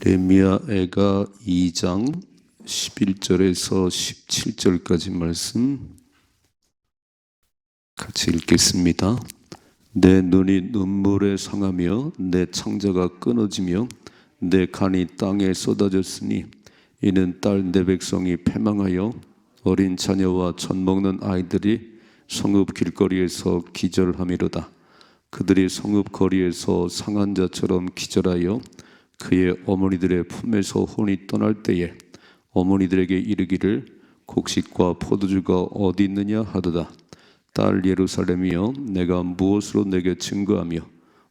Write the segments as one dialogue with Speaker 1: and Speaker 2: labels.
Speaker 1: 예레미야애가 2장 11절에서 17절까지 말씀 같이 읽겠습니다. 내 눈이 눈물에 상하며 내 창자가 끊어지며 내 간이 땅에 쏟아졌으니 이는 딸 내 백성이 패망하여 어린 자녀와 젖 먹는 아이들이 성읍 길거리에서 기절함이로다. 그들이 성읍 거리에서 상한 자처럼 기절하여 그의 어머니들의 품에서 혼이 떠날 때에 어머니들에게 이르기를 곡식과 포도주가 어디 있느냐 하도다. 딸 예루살렘이여, 내가 무엇으로 내게 증거하며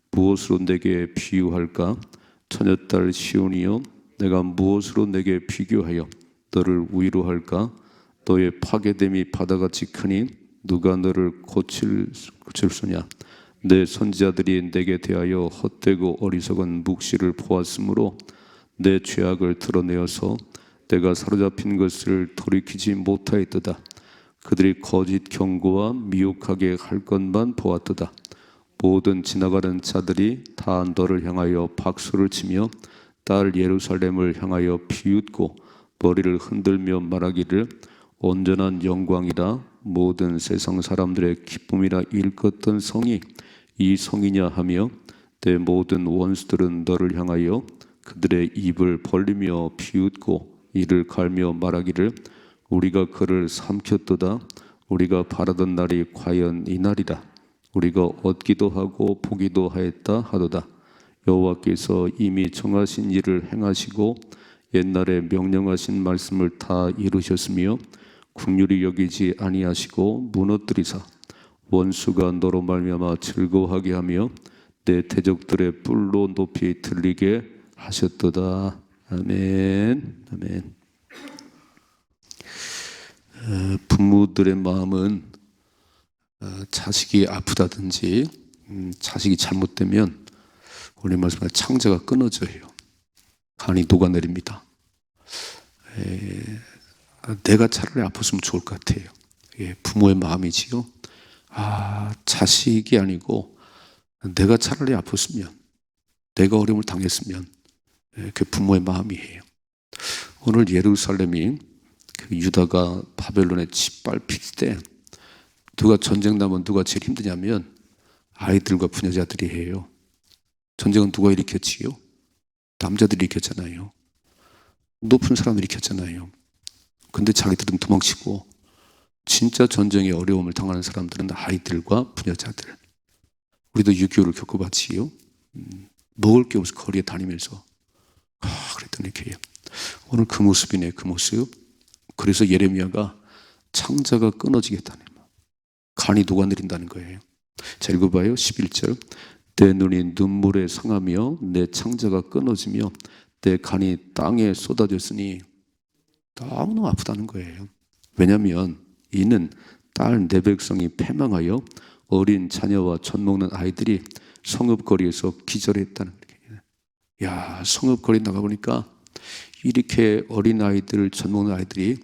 Speaker 1: 무엇으로 내게 비유할까? 처녀딸 시온이여, 내가 무엇으로 내게 비교하여 너를 위로할까? 너의 파괴됨이 바다같이 크니 누가 너를 고칠 수냐? 내 선지자들이 내게 대하여 헛되고 어리석은 묵시를 보았으므로 내 죄악을 드러내어서 내가 사로잡힌 것을 돌이키지 못하였도다. 그들이 거짓 경고와 미혹하게 할 것만 보았도다. 모든 지나가는 자들이 다 너를 향하여 박수를 치며 딸 예루살렘을 향하여 비웃고 머리를 흔들며 말하기를 온전한 영광이라, 모든 세상 사람들의 기쁨이라 일컫던 성이 이 성이냐 하며 내 모든 원수들은 너를 향하여 그들의 입을 벌리며 비웃고 이를 갈며 말하기를 우리가 그를 삼켰도다. 우리가 바라던 날이 과연 이 날이라. 우리가 얻기도 하고 보기도 하였다 하도다. 여호와께서 이미 정하신 일을 행하시고 옛날에 명령하신 말씀을 다 이루셨으며 긍휼히 여기지 아니하시고 무너뜨리사 원수가 너로 말미암아 즐거워하게 하며 내 대적들의 뿔로 높이 들리게 하셨도다. 아멘. 아멘. 부모들의 마음은 자식이 아프다든지 자식이 잘못되면 오늘 말씀에 창자가 끊어져요. 간이 녹아내립니다. 내가 차라리 아팠으면 좋을 것 같아요. 부모의 마음이지요. 자식이 아니고 내가 차라리 아팠으면, 내가 어려움을 당했으면, 그 부모의 마음이에요. 오늘 예루살렘이 유다가 바벨론에 짓밟힐 때 누가 전쟁 나면 누가 제일 힘드냐면 아이들과 부녀자들이 해요. 전쟁은 누가 일으켰지요? 남자들이 일으켰잖아요. 높은 사람들이 일으켰잖아요. 근데 자기들은 도망치고 진짜 전쟁의 어려움을 당하는 사람들은 아이들과 부녀자들. 우리도 6.25를 겪어봤지요. 먹을 게 없어 거리에 다니면서 그랬더니 이렇게 오늘 그 모습이네. 그 모습. 그래서 예레미야가 창자가 끊어지겠다네. 간이 녹아내린다는 거예요. 자, 읽어봐요. 11절. 내 눈이 눈물에 상하며 내 창자가 끊어지며 내 간이 땅에 쏟아졌으니 너무너무 아프다는 거예요. 왜냐하면 이는 딸 내 백성이 패망하여 어린 자녀와 젖 먹는 아이들이 성읍거리에서 기절했다는 거예요. 야, 성읍거리 나가보니까 이렇게 어린 아이들, 젖 먹는 아이들이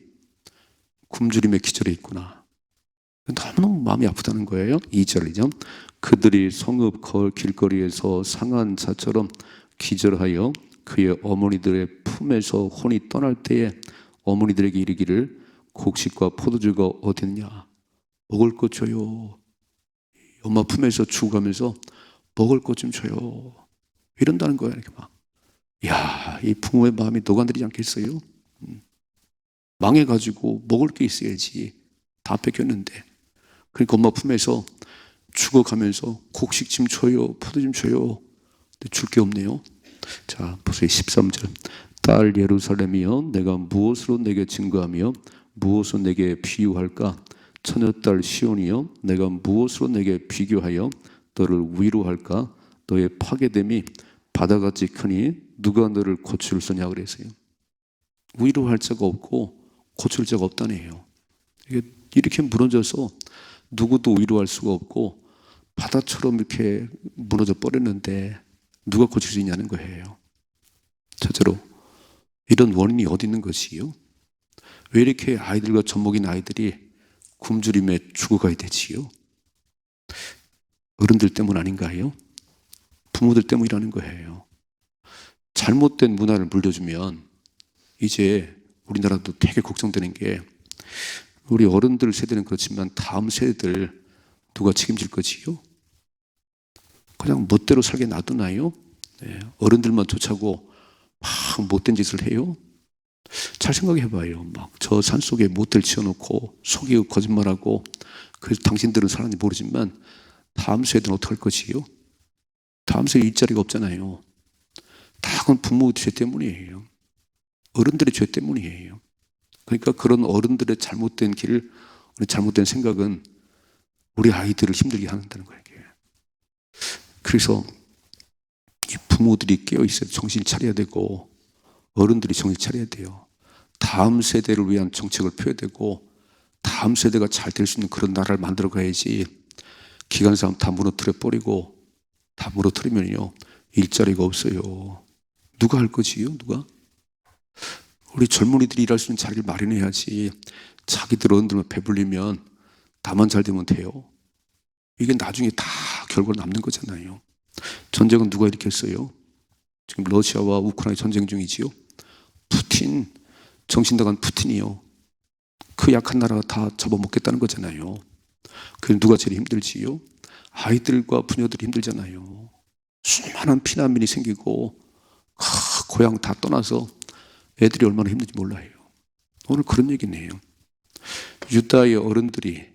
Speaker 1: 굶주림에 기절해 있구나. 너무너무 마음이 아프다는 거예요. 2절이죠. 그들이 성읍 길거리에서 상한 자처럼 기절하여 그의 어머니들의 품에서 혼이 떠날 때에 어머니들에게 이르기를 곡식과 포도주가 어딨냐? 먹을 것 줘요. 엄마 품에서 죽어가면서 먹을 것 좀 줘요. 이런다는 거예요. 이렇게 막. 야, 이 부모의 마음이 녹아내리지 않겠어요? 망해가지고 먹을 게 있어야지. 다 뺏겼는데. 그러니까 엄마 품에서 죽어가면서 곡식 좀 줘요. 포도 좀 줘요. 근데 줄 게 없네요. 자, 보세요. 13절. 딸 예루살렘이여, 내가 무엇으로 내게 증거하며 무엇으로 내게 비유할까? 처녀딸 시온이여, 내가 무엇으로 내게 비교하여 너를 위로할까? 너의 파괴됨이 바다같이 크니 누가 너를 고칠 수냐 그랬어요. 위로할 자가 없고 고칠 자가 없다네요. 이렇게 무너져서 누구도 위로할 수가 없고 바다처럼 이렇게 무너져 버렸는데 누가 고칠 수 있냐는 거예요. 첫째로 이런 원인이 어디 있는 것이요? 왜 이렇게 아이들과 젖먹인 아이들이 굶주림에 죽어가야 되지요? 어른들 때문 아닌가요? 부모들 때문이라는 거예요. 잘못된 문화를 물려주면 이제 우리나라도 되게 걱정되는 게 우리 어른들 세대는 그렇지만 다음 세대들 누가 책임질 거지요? 그냥 멋대로 살게 놔두나요? 네, 어른들만 쫓아고 막 못된 짓을 해요? 잘 생각해봐요. 막 저 산속에 모텔 치워놓고 속이고 거짓말하고 그래서 당신들은 살았는지 모르지만 다음 세대는 어떡할 것이요? 다음 세대 일자리가 없잖아요. 다 그건 부모 죄 때문이에요. 어른들의 죄 때문이에요. 그러니까 그런 어른들의 잘못된 길, 잘못된 생각은 우리 아이들을 힘들게 한다는 거예요. 그래서 이 부모들이 깨어 있어야 정신 차려야 되고 어른들이 정신 차려야 돼요. 다음 세대를 위한 정책을 펴야 되고 다음 세대가 잘 될 수 있는 그런 나라를 만들어 가야지. 기관사람 다 무너뜨려 버리고 다 무너뜨리면요 일자리가 없어요. 누가 할 거지요? 누가? 우리 젊은이들이 일할 수 있는 자리를 마련해야지. 자기들 어른들만 배불리면 다만 잘 되면 돼요. 이게 나중에 다 결과로 남는 거잖아요. 전쟁은 누가 일으켰어요? 지금 러시아와 우크라이나 전쟁 중이지요. 푸틴, 정신 나간 푸틴이요. 그 약한 나라가 다 잡아먹겠다는 거잖아요. 그럼 누가 제일 힘들지요? 아이들과 부녀들이 힘들잖아요. 수많은 피난민이 생기고 고향 다 떠나서 애들이 얼마나 힘든지 몰라요. 오늘 그런 얘기네요. 유다의 어른들이,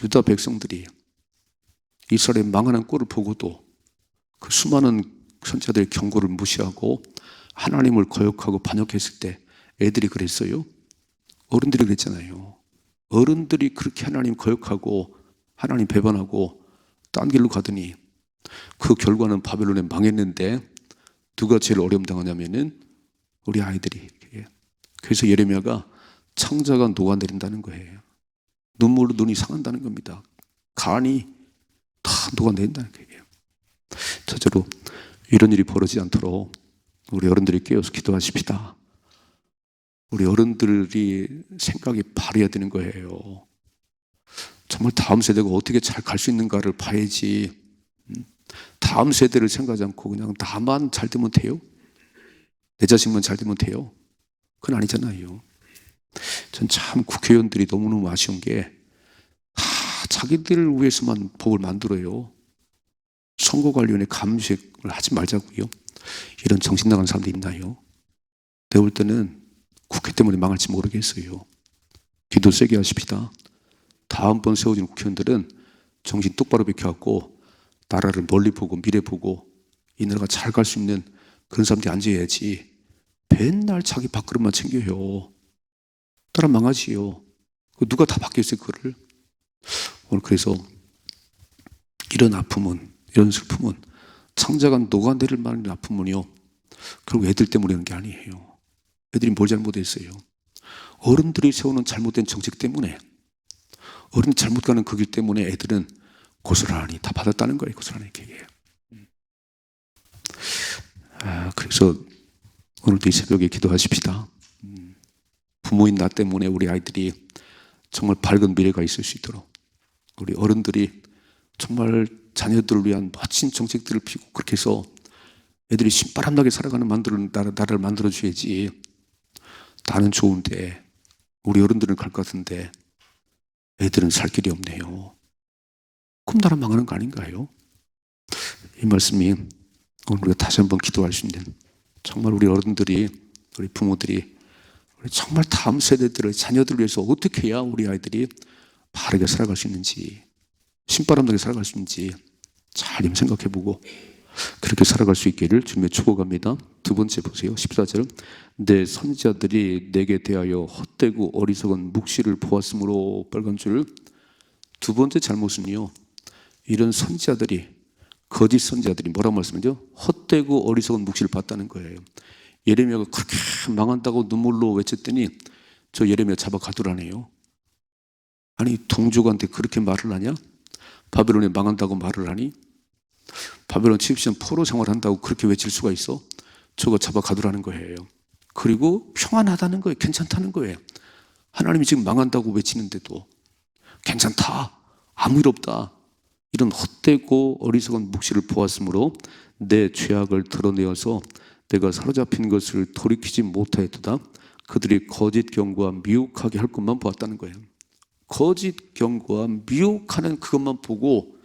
Speaker 1: 유다 백성들이 이스라엘의 망하는 꼴을 보고도 그 수많은 선지자들의 경고를 무시하고 하나님을 거역하고 반역했을 때 애들이 그랬어요? 어른들이 그랬잖아요. 어른들이 그렇게 하나님 거역하고 하나님 배반하고 딴 길로 가더니 그 결과는 바벨론에 망했는데 누가 제일 어려움 당하냐면은 우리 아이들이. 그래서 예레미야가 창자가 녹아내린다는 거예요. 눈물로 눈이 상한다는 겁니다. 간이 다 녹아내린다는 거예요. 첫째로 이런 일이 벌어지지 않도록 우리 어른들이 깨어서 기도하십시다. 우리 어른들이 생각이 바래야 되는 거예요. 정말 다음 세대가 어떻게 잘 갈 수 있는가를 봐야지. 다음 세대를 생각하지 않고 그냥 나만 잘 되면 돼요? 내 자식만 잘 되면 돼요? 그건 아니잖아요. 전 참 국회의원들이 너무너무 아쉬운 게 다 자기들을 위해서만 법을 만들어요. 선거관리위원회 감식을 하지 말자고요. 이런 정신 나간 사람도 있나요? 내가 볼 때는 국회 때문에 망할지 모르겠어요. 기도 세게 하십시다. 다음번 세워진 국회의원들은 정신 똑바로 비켜갖고 나라를 멀리 보고 미래 보고 이 나라가 잘 갈 수 있는 그런 사람들이 앉아야지. 맨날 자기 밥그릇만 챙겨요. 따라 망하지요. 누가 다 바뀌었어요, 그거를. 오늘 그래서 이런 아픔은, 이런 슬픔은 창자가 녹아내릴 만한 아픔은요, 결국 애들 때문에 그런 게 아니에요. 애들이 뭘 잘못했어요? 어른들이 세우는 잘못된 정책 때문에, 어른이 잘못 가는 그 길 때문에 애들은 고스란히 다 받았다는 거예요. 고스란히 얘기해요. 그래서 오늘도 이 새벽에 기도하십시다. 부모인 나 때문에 우리 아이들이 정말 밝은 미래가 있을 수 있도록 우리 어른들이 정말 자녀들을 위한 멋진 정책들을 피고 그렇게 해서 애들이 신바람나게 살아가는 나라를 만들어줘야지. 나는 좋은데 우리 어른들은 갈 것 같은데 애들은 살 길이 없네요. 그럼 나라 망하는 거 아닌가요? 이 말씀이 오늘 우리가 다시 한번 기도할 수 있는, 정말 우리 어른들이, 우리 부모들이 정말 다음 세대들의 자녀들을 위해서 어떻게 해야 우리 아이들이 바르게 살아갈 수 있는지, 신바람나게 살아갈 수 있는지 잘 생각해보고 그렇게 살아갈 수 있기를 주님의 축복합니다. 두 번째 보세요. 14절. 내 선지자들이 내게 대하여 헛되고 어리석은 묵시를 보았으므로, 빨간 줄. 두 번째 잘못은요, 이런 선지자들이, 거짓 선지자들이 뭐라고 말씀하죠? 헛되고 어리석은 묵시를 봤다는 거예요. 예레미야가 그렇게 망한다고 눈물로 외쳤더니 저 예레미야 잡아 가두라네요. 아니, 동족한테 그렇게 말을 하냐? 바벨론이 망한다고 말을 하니? 바벨론 침입시험 포로 생활한다고 그렇게 외칠 수가 있어? 저거 잡아 가두라는 거예요. 그리고 평안하다는 거예요. 괜찮다는 거예요. 하나님이 지금 망한다고 외치는데도 괜찮다, 아무 일 없다, 이런 헛되고 어리석은 묵시를 보았으므로 내 죄악을 드러내어서 내가 사로잡힌 것을 돌이키지 못하였도다. 그들이 거짓 경고와 미혹하게 할 것만 보았다는 거예요. 거짓 경고와 미혹하는 그것만 보고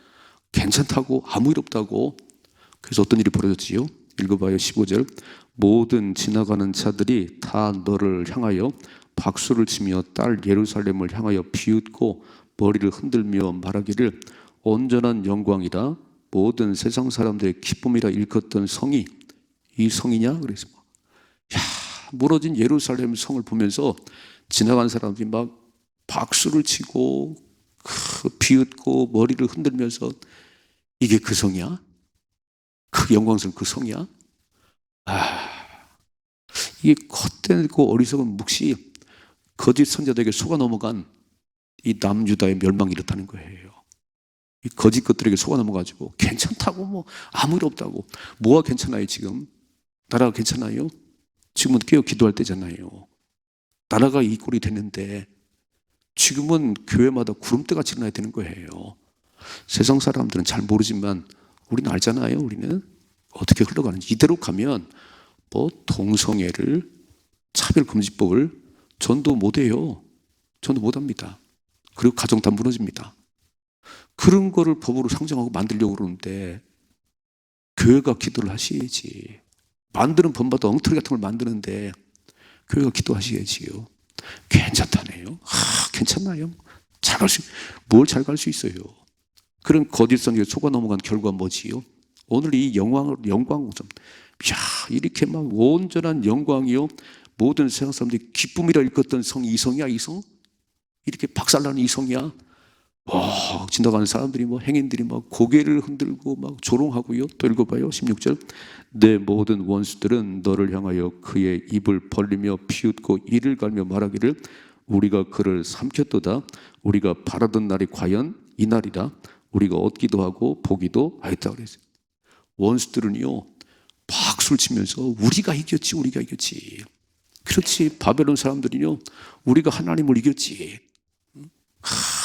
Speaker 1: 괜찮다고, 아무 일 없다고. 그래서 어떤 일이 벌어졌지요? 읽어봐요. 15절. 모든 지나가는 자들이 다 너를 향하여 박수를 치며 딸 예루살렘을 향하여 비웃고 머리를 흔들며 말하기를 온전한 영광이라 모든 세상 사람들의 기쁨이라 일컫던 성이 이 성이냐? 그래서 야, 무너진 예루살렘 성을 보면서 지나가는 사람들이 막 박수를 치고 비웃고 머리를 흔들면서 이게 그 성이야? 그 영광스러운 그 성이야? 이게 헛되고 어리석은 묵시 거짓 선자들에게 속아 넘어간 이 남유다의 멸망이 이렇다는 거예요. 이 거짓 것들에게 속아 넘어가지고 괜찮다고 뭐 아무 일 없다고. 뭐가 괜찮아요 지금? 나라가 괜찮아요? 지금은 깨어 기도할 때잖아요. 나라가 이 꼴이 됐는데 지금은 교회마다 구름대같이 일어나야 되는 거예요. 세상 사람들은 잘 모르지만 우리는 알잖아요. 우리는 어떻게 흘러가는지. 이대로 가면 뭐 동성애를 차별금지법을 전도 못해요. 전도 못합니다. 그리고 가정 다 무너집니다. 그런 거를 법으로 상정하고 만들려고 그러는데 교회가 기도를 하셔야지. 만드는 법마다 엉터리 같은 걸 만드는데 교회가 기도하셔야지요. 괜찮다네요. 괜찮나요? 잘 갈 수, 뭘 잘 갈 수 있어요. 그런 거짓 선지에 속아 넘어간 결과가 뭐지요? 오늘 이 영광 좀, 야, 이렇게 막 온전한 영광이요. 모든 세상 사람들이 기쁨이라 일컫던 성이 이 성이야, 이 성? 이렇게 박살나는 이 성이야? 와, 지나가는 사람들이 뭐 행인들이 막 고개를 흔들고 막 조롱하고요. 또 읽어봐요. 16절. 내 모든 원수들은 너를 향하여 그의 입을 벌리며 비웃고 이를 갈며 말하기를 우리가 그를 삼켰도다. 우리가 바라던 날이 과연 이 날이다. 우리가 얻기도 하고 보기도 하였다 그랬어요. 원수들은요 박수를 치면서 우리가 이겼지, 우리가 이겼지. 그렇지. 바벨론 사람들은요 우리가 하나님을 이겼지.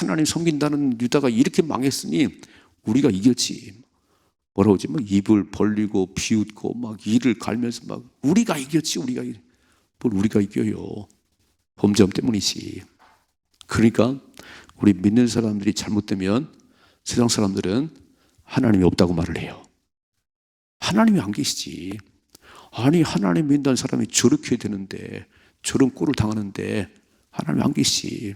Speaker 1: 하나님 섬긴다는 유다가 이렇게 망했으니 우리가 이겼지. 뭐라고 하지? 막 입을 벌리고 비웃고 막 이를 갈면서 막 우리가 이겼지, 우리가. 뭘 우리가 이겨요? 범죄함 때문이지. 그러니까 우리 믿는 사람들이 잘못되면 세상 사람들은 하나님이 없다고 말을 해요. 하나님이 안 계시지. 아니 하나님 믿는 사람이 저렇게 되는데 저런 꼴을 당하는데 하나님이 안 계시지.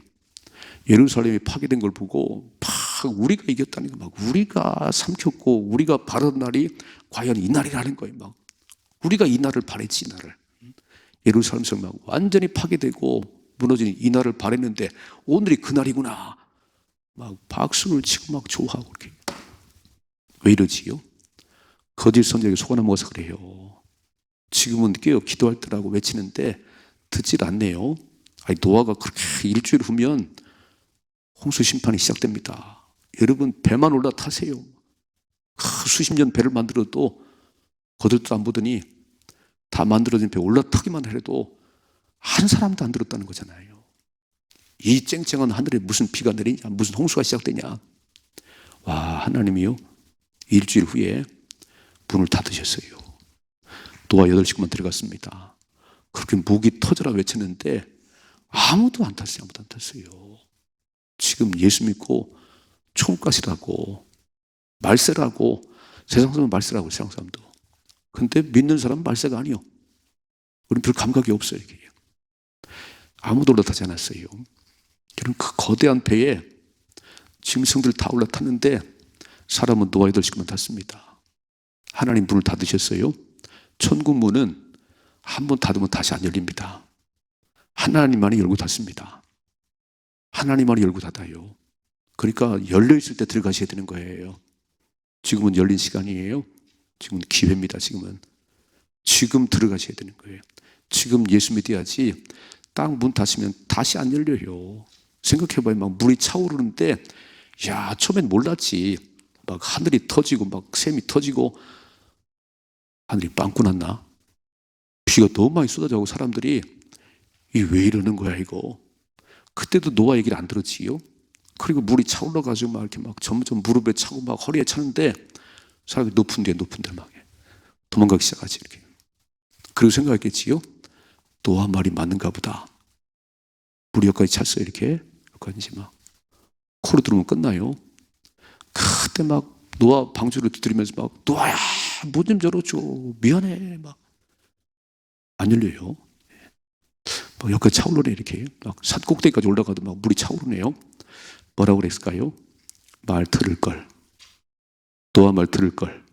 Speaker 1: 예루살렘이 파괴된 걸 보고 막 우리가 이겼다니까 막 우리가 삼켰고 우리가 바라던 날이 과연 이 날이라는 거예요. 막 우리가 이 날을 바랬지, 이 날을. 예루살렘 성 막 완전히 파괴되고 무너진 이 날을 바랬는데 오늘이 그 날이구나. 막 박수를 치고 막 좋아하고 이렇게. 왜 이러지요? 거짓 선지자에게 속아 넘어가서 그래요. 지금은 깨어 기도할 때라고 외치는데 듣질 않네요. 아니, 노아가 그렇게 일주일 후면 홍수 심판이 시작됩니다. 여러분 배만 올라타세요. 수십 년 배를 만들어도 거들떠 안 보더니 다 만들어진 배 올라타기만 해도 한 사람도 안 들었다는 거잖아요. 이 쨍쨍한 하늘에 무슨 비가 내리냐, 무슨 홍수가 시작되냐. 와, 하나님이요 일주일 후에 문을 닫으셨어요. 노아 8식구만 들어갔습니다. 그렇게 목이 터져라 외쳤는데 아무도 안 탔어요. 아무도 안 탔어요. 지금 예수 믿고 총가시라고 말세라고 세상 사람은 말세라고 세상 사람도. 근데 믿는 사람은 말세가 아니요. 우리는 별 감각이 없어요. 이게. 아무도 올라타지 않았어요. 그런 그 거대한 배에 짐승들 다 올라탔는데 사람은 노아 8식구만 탔습니다. 하나님 문을 닫으셨어요. 천국 문은 한 번 닫으면 다시 안 열립니다. 하나님만이 열고 닫습니다. 하나님만이 열고 닫아요. 그러니까 열려있을 때 들어가셔야 되는 거예요. 지금은 열린 시간이에요. 지금은 기회입니다. 지금 들어가셔야 되는 거예요. 지금 예수 믿어야지 딱 문 닫으면 다시 안 열려요. 생각해봐요. 막 물이 차오르는데 야, 처음엔 몰랐지. 막 하늘이 터지고 막 샘이 터지고 하늘이 빵꾸 났나? 비가 너무 많이 쏟아져고 사람들이 이 왜 이러는 거야 이거. 그때도 노아 얘기를 안 들었지요. 그리고 물이 차올라가지고 막 이렇게 막 점점 무릎에 차고 막 허리에 차는데 사람이 높은 데 막 도망가기 시작하지 이렇게. 그리고 생각했겠지요. 노아 말이 맞는가 보다. 물이 여기까지 찼어요. 이렇게 여기까지 막 코로 들으면 끝나요. 그때 막 노아 방주를 두드리면서 막 노아야 문 좀 열어줘 미안해 막 안 열려요. 막 여기까지 차오르네. 이렇게 막 산 꼭대기까지 올라가도 막 물이 차오르네요. 뭐라고 그랬을까요? 말 들을 걸. 노아 말 들을 걸.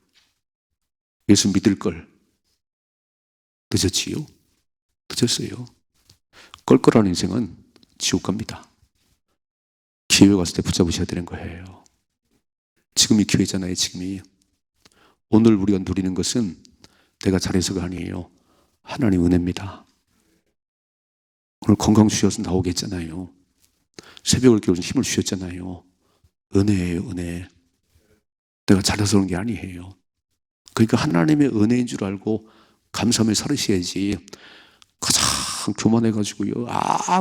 Speaker 1: 예수 믿을 걸. 늦었지요. 늦었어요. 껄껄한 인생은 지옥 갑니다. 기회 갔을 때 붙잡으셔야 되는 거예요. 지금이 기회잖아요. 지금이. 오늘 우리가 누리는 것은 내가 잘해서가 아니에요. 하나님 은혜입니다. 오늘 건강 주셔서 나오게 했잖아요. 새벽을 깨우신 힘을 주셨잖아요. 은혜예요. 은혜. 내가 잘해서 그런 게 아니에요. 그러니까 하나님의 은혜인 줄 알고 감사하며 살으셔야지. 가장 교만해가지고요.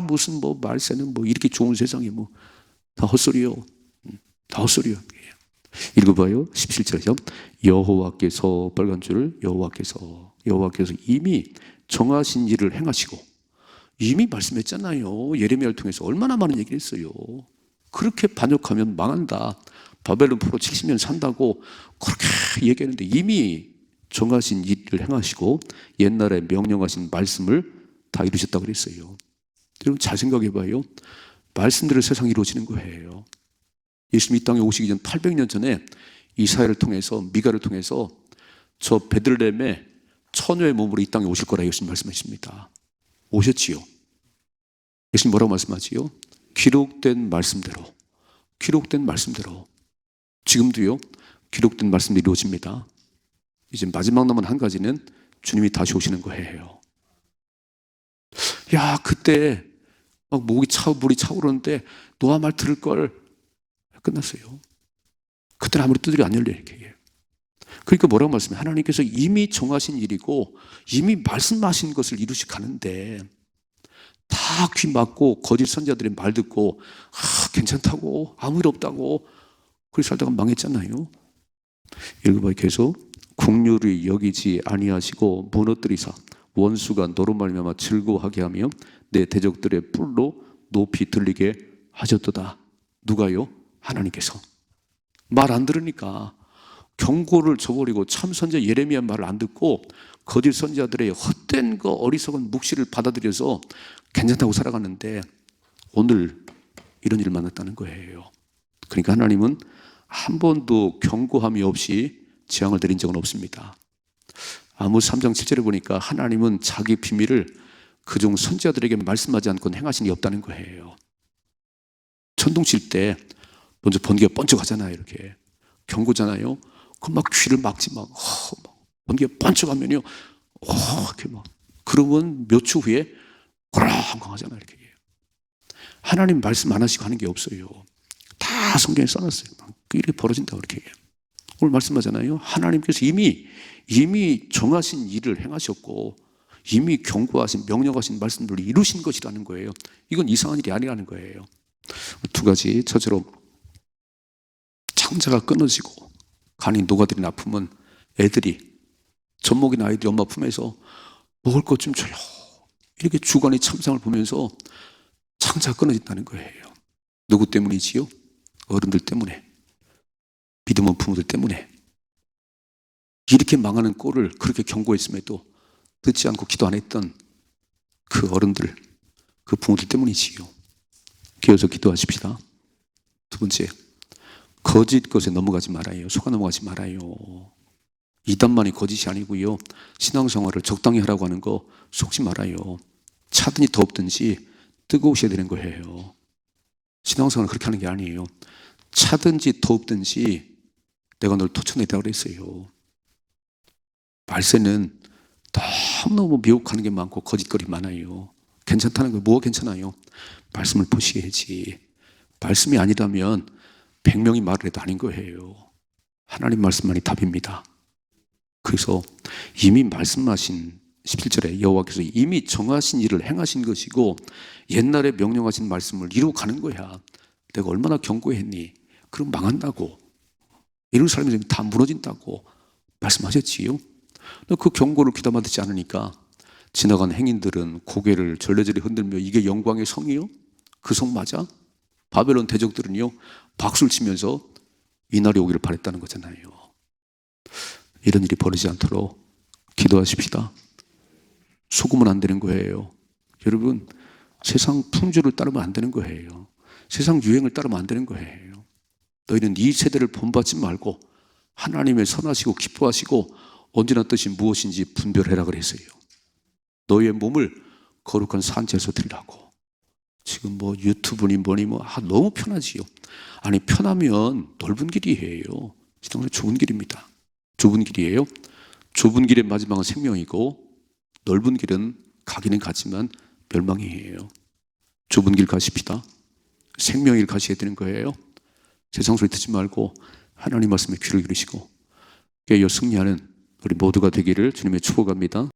Speaker 1: 무슨 뭐 말세는 뭐 이렇게 좋은 세상에 뭐 다 헛소리요. 다 헛소리요. 읽어봐요. 17절이죠. 여호와께서 빨간 줄을 여호와께서 이미 정하신 일을 행하시고 이미 말씀했잖아요. 예레미야를 통해서 얼마나 많은 얘기를 했어요. 그렇게 반역하면 망한다. 바벨론 포로 70년 산다고 그렇게 얘기했는데 이미 정하신 일을 행하시고 옛날에 명령하신 말씀을 다 이루셨다고 그랬어요. 여러분 잘 생각해봐요. 말씀대로 세상이 이루어지는 거예요. 예수님이 이 땅에 오시기 전 800년 전에 이사야를 통해서 미가를 통해서 저 베들레헴에 처녀의 몸으로 이 땅에 오실 거라 예수님 말씀하십니다. 오셨지요. 예수님 뭐라고 말씀하지요? 기록된 말씀대로 지금도요 기록된 말씀이 이루어집니다. 이제 마지막 남은 한 가지는 주님이 다시 오시는 거예요. 야 그때 막 물이 차오르는데 노아 말 들을 걸 끝났어요. 그때는 아무리 두드려 안 열려요. 이렇게. 그러니까 뭐라고 말씀해요? 하나님께서 이미 정하신 일이고 이미 말씀하신 것을 이루시 가는데 다 귀 막고 거짓 선자들의 말 듣고 괜찮다고 아무 일 없다고 그렇게 살다가 망했잖아요. 읽어봐요. 계속 국률이 여기지 아니하시고 무너뜨리사 원수가 너로 말미암아 즐거워하게 하며 내 대적들의 뿔로 높이 들리게 하셨도다. 누가요? 하나님께서. 말 안 들으니까 경고를 저버리고 참 선자 예레미야 말을 안 듣고 거짓 선자들의 헛된 거 어리석은 묵시를 받아들여서 괜찮다고 살아갔는데 오늘 이런 일을 만났다는 거예요. 그러니까 하나님은 한 번도 경고함이 없이 재앙을 내린 적은 없습니다. 아모스 3장 7절에 보니까 하나님은 자기 비밀을 그중 선지자들에게 말씀하지 않고는 행하신 게 없다는 거예요. 천둥 칠 때 먼저 번개가 번쩍하잖아요. 이렇게 경고잖아요. 그럼 막 귀를 막지 막 번개가 번쩍하면요, 이렇게 막 그러면 몇 초 후에 호랑호랑하잖아요. 이렇게 하나님 말씀 안 하시고 하는 게 없어요. 다 성경에 써놨어요. 막 이렇게 벌어진다고 이렇게 오늘 말씀하잖아요. 하나님께서 이미 정하신 일을 행하셨고 이미 경고하신 명령하신 말씀들을 이루신 것이라는 거예요. 이건 이상한 일이 아니라는 거예요. 두 가지. 첫째로 창자가 끊어지고 간이 녹아들인 아픔은 애들이 젖먹인 아이들이 엄마 품에서 먹을 것 좀 줘요 이렇게 주관의 참상을 보면서 창자가 끊어진다는 거예요. 누구 때문이지요? 어른들 때문에, 믿음 없는 부모들 때문에. 이렇게 망하는 꼴을 그렇게 경고했음에도 듣지 않고 기도 안 했던 그 어른들, 그 부모들 때문이지요. 기어서 기도하십시다. 두 번째, 거짓 것에 넘어가지 말아요. 속아 넘어가지 말아요. 이단만이 거짓이 아니고요. 신앙생활을 적당히 하라고 하는 거 속지 말아요. 차든지 덥든지 뜨거우셔야 되는 거예요. 신앙생활은 그렇게 하는 게 아니에요. 차든지 덥든지 내가 널 토쳐내다고 그랬어요. 말세는 너무너무 미혹하는 게 많고 거짓거리 많아요. 괜찮다는 거 뭐가 괜찮아요? 말씀을 보셔야지. 말씀이 아니라면 100명이 말을 해도 아닌 거예요. 하나님 말씀만이 답입니다. 그래서 이미 말씀하신 17절에 여호와께서 이미 정하신 일을 행하신 것이고 옛날에 명령하신 말씀을 이루고 가는 거야. 내가 얼마나 경고했니? 그럼 망한다고. 이런 삶이 다 무너진다고 말씀하셨지요. 그 경고를 귀담아 듣지 않으니까 지나간 행인들은 고개를 절레절레 흔들며 이게 영광의 성이요? 그 성 맞아? 바벨론 대적들은요 박수를 치면서 이날이 오기를 바랬다는 거잖아요. 이런 일이 벌어지지 않도록 기도하십시다. 속으면 안 되는 거예요. 여러분, 세상 풍조를 따르면 안 되는 거예요. 세상 유행을 따르면 안 되는 거예요. 너희는 이 세대를 본받지 말고 하나님의 선하시고 기뻐하시고 언제나 뜻이 무엇인지 분별해라 그랬어요. 너희의 몸을 거룩한 산지에서 드리라고. 지금 뭐 유튜브니 뭐니 너무 편하지요. 아니 편하면 넓은 길이에요. 지금 좁은 길입니다. 좁은 길이에요. 좁은 길의 마지막은 생명이고 넓은 길은 가기는 가지만 멸망이에요. 좁은 길 가십시다. 생명의 길 가셔야 되는 거예요. 세상 소리 듣지 말고 하나님 말씀에 귀를 기울이시고 깨어 승리하는 우리 모두가 되기를 주님의 축복합니다.